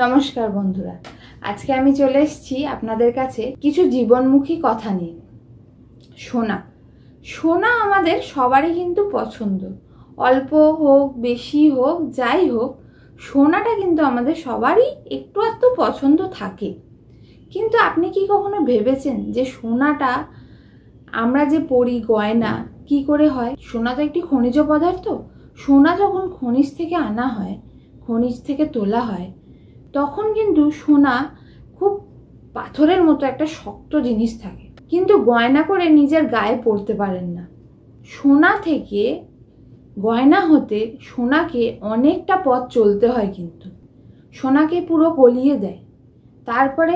নমস্কার বন্ধুরা, আজকে আমি চলে এসেছি আপনাদের কাছে কিছু জীবনমুখী কথা নিয়ে। সোনা সোনা আমাদের সবারই কিন্তু পছন্দ, অল্প হোক বেশি হোক যাই হোক, সোনাটা কিন্তু আমাদের সবারই একটু আধটু পছন্দ থাকে। কিন্তু আপনি কি কখনো ভেবেছেন যে সোনাটা আমরা যে পরি গয়না কি করে হয়? সোনা তো একটি খনিজ পদার্থ। সোনা যখন খনিজ থেকে আনা হয়, খনিজ থেকে তোলা হয়, তখন কিন্তু সোনা খুব পাথরের মতো একটা শক্ত জিনিস থাকে, কিন্তু গয়না করে নিজের গায়ে পরতে পারেন না। সোনা থেকে গয়না হতে সোনাকে অনেকটা পথ চলতে হয়, কিন্তু সোনাকে পুরো গলিয়ে দেয়। তারপরে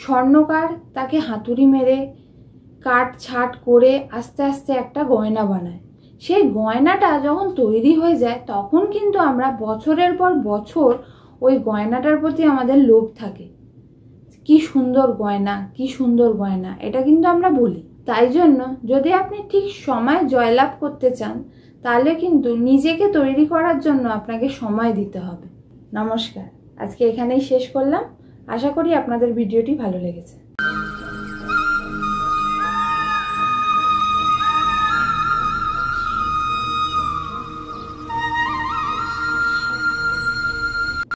স্বর্ণকার তাকে হাতুড়ি মেরে কাট ছাট করে আস্তে আস্তে একটা গয়না বানায়। সেই গয়নাটা যখন তৈরি হয়ে যায়, তখন কিন্তু আমরা বছরের পর বছর ওই গয়নাটার প্রতি আমাদের লোভ থাকে। কি সুন্দর গয়না, কি সুন্দর গয়না, এটা কিন্তু আমরা বলি। তাই জন্য যদি আপনি ঠিক সময় জয়লাভ করতে চান, তাহলে কিন্তু নিজেকে তৈরি করার জন্য আপনাকে সময় দিতে হবে। নমস্কার, আজকে এখানেই শেষ করলাম। আশা করি আপনাদের ভিডিওটি ভালো লেগেছে।